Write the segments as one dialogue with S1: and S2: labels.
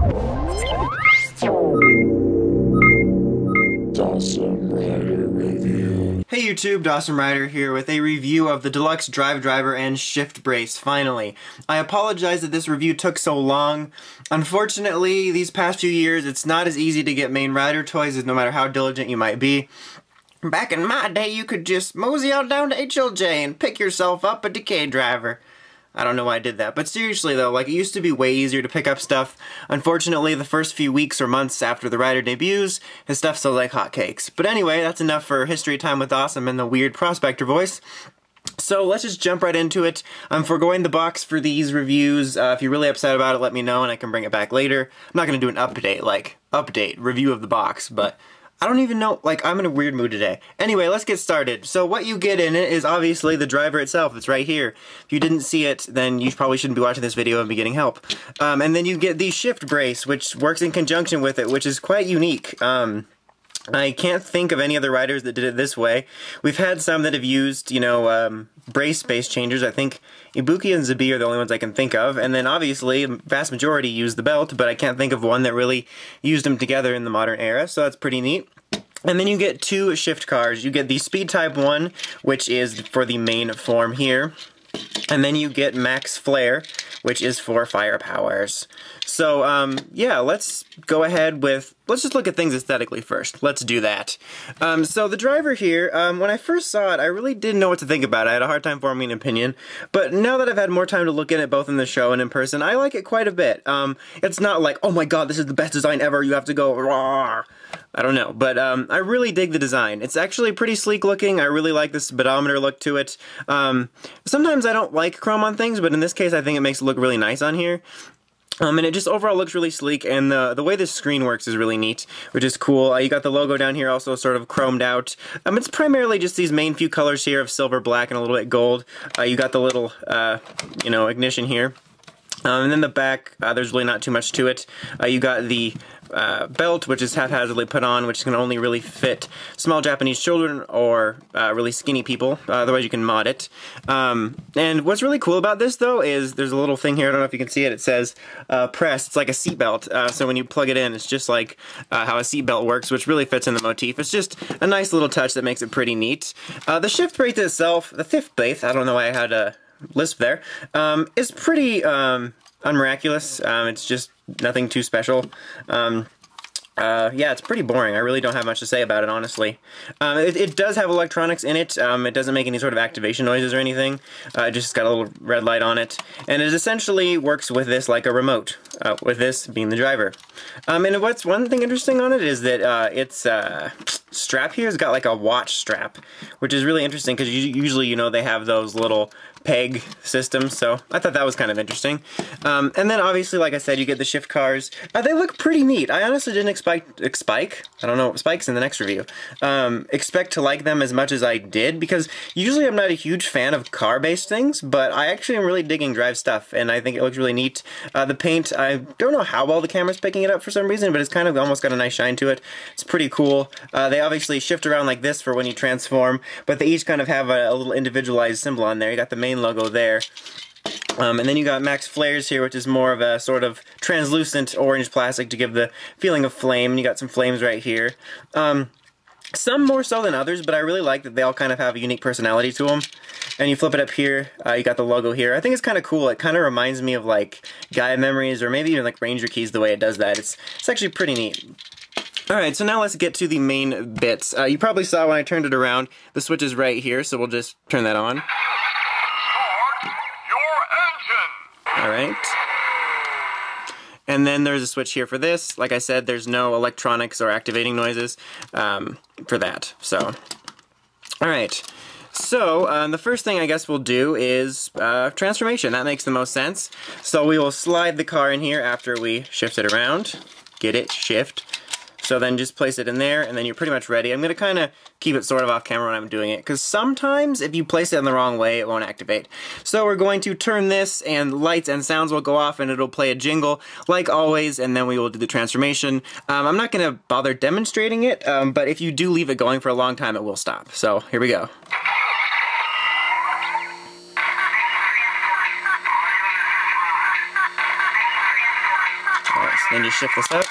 S1: Hey YouTube, Dawson Rider here with a review of the Deluxe Drive Driver and Shift Brace, finally. I apologize that this review took so long. Unfortunately, these past few years, it's not as easy to get main rider toys no matter how diligent you might be. Back in my day, you could just mosey on down to HLJ and pick yourself up a decay driver. I don't know why I did that, but seriously though, like, it used to be way easier to pick up stuff. Unfortunately, the first few weeks or months after the rider debuts, his stuff sells like hotcakes. But anyway, that's enough for history time with Awesome and the weird prospector voice. So let's just jump right into it. I'm foregoing the box for these reviews. If you're really upset about it, let me know and I can bring it back later. I'm not going to do an update, review of the box, but I don't even know, like, I'm in a weird mood today. Anyway, let's get started. So what you get in it is obviously the driver itself. It's right here. If you didn't see it, then you probably shouldn't be watching this video and be getting help. And then you get the shift brace, which works in conjunction with it, which is quite unique. I can't think of any other riders that did it this way. We've had some that have used, you know, brace space changers. I think Ibuki and Zabi are the only ones I can think of. And then obviously, the vast majority use the belt, but I can't think of one that really used them together in the modern era, so that's pretty neat. And then you get two shift cars. You get the Speed Type 1, which is for the main form here. And then you get Max Flare, which is for fire powers. So, yeah, let's go ahead with, let's just look at things aesthetically first. Let's do that. So the driver here, when I first saw it, I really didn't know what to think about it. I had a hard time forming an opinion. But now that I've had more time to look at it both in the show and in person, I like it quite a bit. It's not like, oh my god, this is the best design ever, you have to go, rawr. I don't know, but I really dig the design. It's actually pretty sleek looking. I really like this speedometer look to it. Sometimes I don't like chrome on things, but in this case I think it makes it look really nice on here. And it just overall looks really sleek, and the way this screen works is really neat, which is cool. You got the logo down here also sort of chromed out. It's primarily just these main few colors here of silver, black, and a little bit gold. You got the little, you know, ignition here. And then the back, there's really not too much to it. You got the belt, which is haphazardly put on, which can only really fit small Japanese children or really skinny people. Otherwise, you can mod it. And what's really cool about this, though, is there's a little thing here. I don't know if you can see it. It says press. It's like a seatbelt. So when you plug it in, it's just like how a seatbelt works, which really fits in the motif. It's just a nice little touch that makes it pretty neat. The shift brace itself, the fifth brace, I don't know why I had a lisp there, is pretty unmiraculous. It's just nothing too special. Yeah, it's pretty boring. I really don't have much to say about it, honestly. It does have electronics in it. It doesn't make any sort of activation noises or anything. It just got a little red light on it. And it essentially works with this like a remote, with this being the driver. And what's one thing interesting on it is that its strap here has got like a watch strap, which is really interesting because usually, you know, they have those little peg systems, so I thought that was kind of interesting. And then obviously, like I said, you get the shift cars. They look pretty neat. I honestly didn't expect Spike's in the next review. Expect to like them as much as I did, because usually I'm not a huge fan of car-based things, but I actually am really digging drive stuff, and I think it looks really neat. The paint, I don't know how well the camera's picking it up for some reason, but it's kind of almost got a nice shine to it. It's pretty cool. They obviously shift around like this for when you transform, but they each kind of have a little individualized symbol on there. You got the main logo there. And then you got Max Flares here, which is more of a sort of translucent orange plastic to give the feeling of flame. And you got some flames right here. Some more so than others, but I really like that they all kind of have a unique personality to them. And you flip it up here, you got the logo here. I think it's kind of cool. It kind of reminds me of like Gaia Memories or maybe even like Ranger Keys the way it does that. It's actually pretty neat. Alright, so now let's get to the main bits. You probably saw when I turned it around, the switch is right here, so we'll just turn that on. Alright. And then there's a switch here for this. Like I said, there's no electronics or activating noises for that. So, alright. So, the first thing I guess we'll do is transformation. That makes the most sense. So we will slide the car in here after we shift it around. Get it, shift. So then just place it in there, and then you're pretty much ready. I'm going to kind of keep it sort of off camera when I'm doing it, because sometimes if you place it in the wrong way, it won't activate. So we're going to turn this, and lights and sounds will go off, and it'll play a jingle, like always, and then we will do the transformation. I'm not going to bother demonstrating it, but if you do leave it going for a long time, it will stop. So here we go. Alright, so then you shift this up.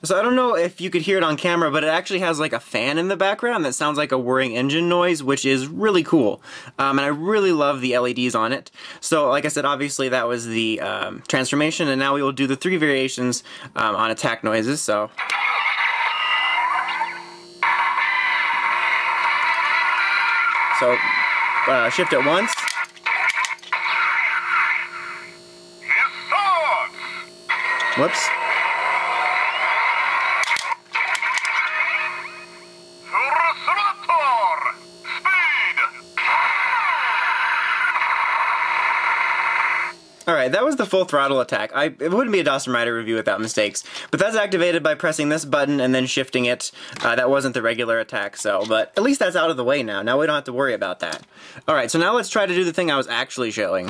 S1: So I don't know if you could hear it on camera, but it actually has like a fan in the background that sounds like a whirring engine noise, which is really cool. And I really love the LEDs on it. So like I said, obviously that was the transformation, and now we will do the 3 variations on attack noises. So shift it once. Whoops. Alright, that was the full throttle attack. It wouldn't be a Dawson Rider review without mistakes. But that's activated by pressing this button and then shifting it. That wasn't the regular attack, but at least that's out of the way now. Now we don't have to worry about that. Alright, so now let's try to do the thing I was actually showing.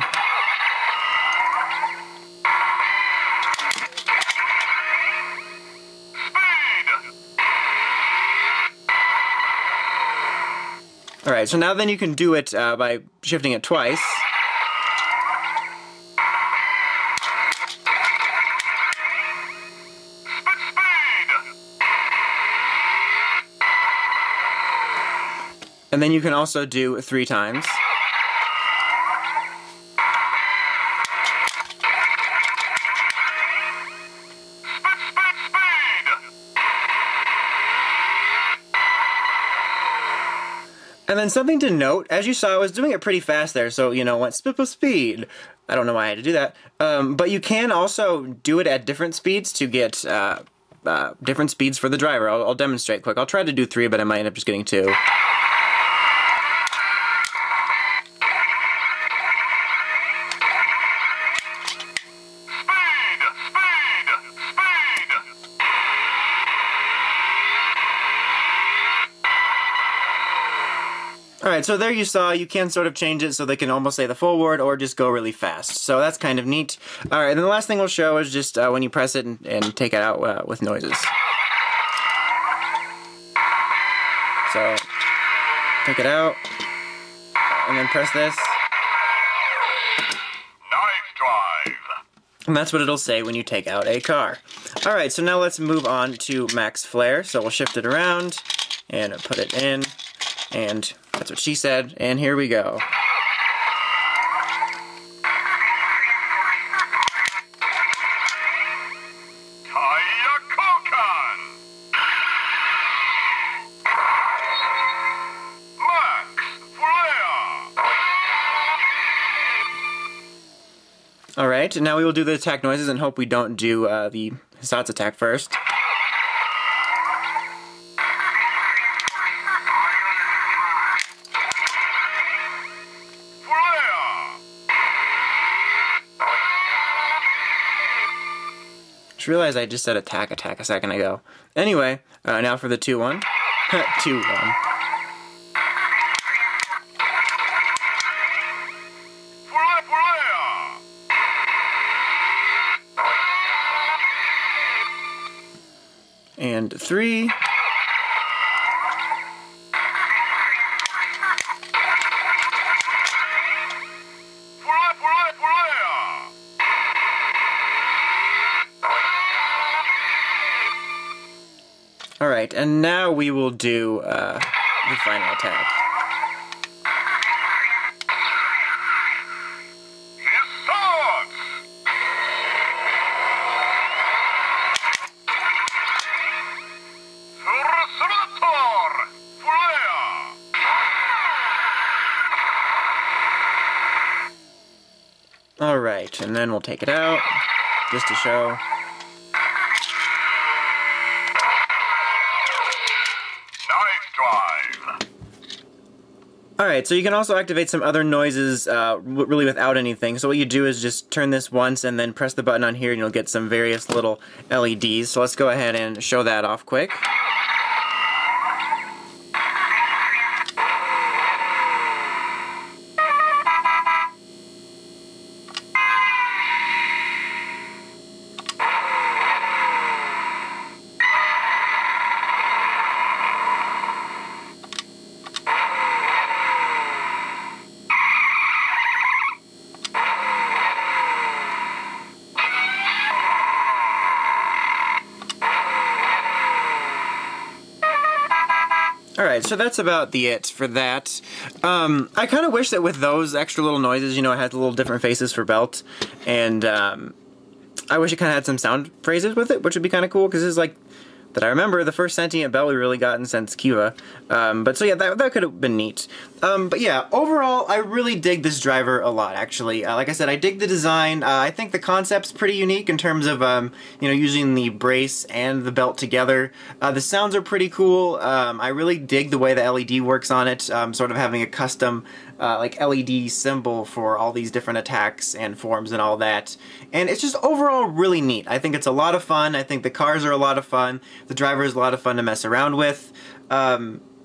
S1: Alright, so now then you can do it by shifting it twice. And then you can also do 3 times. And then something to note, as you saw, I was doing it pretty fast there, so, you know, went speed. I don't know why I had to do that. But you can also do it at different speeds to get different speeds for the driver. I'll demonstrate quick. I'll try to do 3, but I might end up just getting 2. Alright, so there you saw, you can sort of change it so they can almost say the full word or just go really fast. So that's kind of neat. Alright, and then the last thing we'll show is just when you press it and take it out with noises. So, take it out, and then press this.
S2: Nice drive!
S1: And that's what it'll say when you take out a car. Alright, so now let's move on to max flare. So we'll shift it around, and put it in, and that's what she said, and here we go. Alright, now we will do the attack noises and hope we don't do the Hisatsu attack first. Just realized I just said attack a second ago. Anyway, now for the 2-1. 2-1. And 3. Alright, and now we will do the final attack. Alright, and then we'll take it out, just to show. Alright, so you can also activate some other noises really without anything. So what you do is just turn this once and then press the button on here and you'll get some various little LEDs. So let's go ahead and show that off quick. Alright, so that's about it for that. I kind of wish that with those extra little noises, you know, it had little different faces for belt, and I wish it kind of had some sound phrases with it, which would be kind of cool, because this is like, that I remember, the first sentient belt we really gotten since Kiva. But so yeah, that could have been neat. But yeah, overall, I really dig this driver a lot, actually. Like I said, I dig the design. I think the concept's pretty unique in terms of, you know, using the brace and the belt together. The sounds are pretty cool. I really dig the way the LED works on it, sort of having a custom like LED symbol for all these different attacks and forms and all that. And it's just overall really neat. I think it's a lot of fun. I think the cars are a lot of fun. The driver is a lot of fun to mess around with.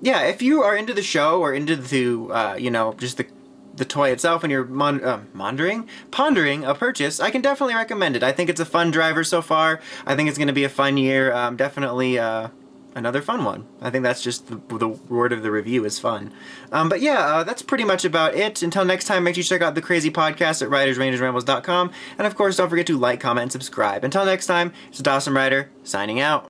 S1: Yeah, if you are into the show or into the, you know, just the toy itself and you're pondering a purchase, I can definitely recommend it. I think it's a fun driver so far. I think it's going to be a fun year. Definitely another fun one. I think that's just the word of the review is fun. But yeah, that's pretty much about it. Until next time, make sure you check out the Crazy Podcast at writersrangersrambles.com. And of course, don't forget to like, comment, and subscribe. Until next time, it's Dawson Rider, signing out.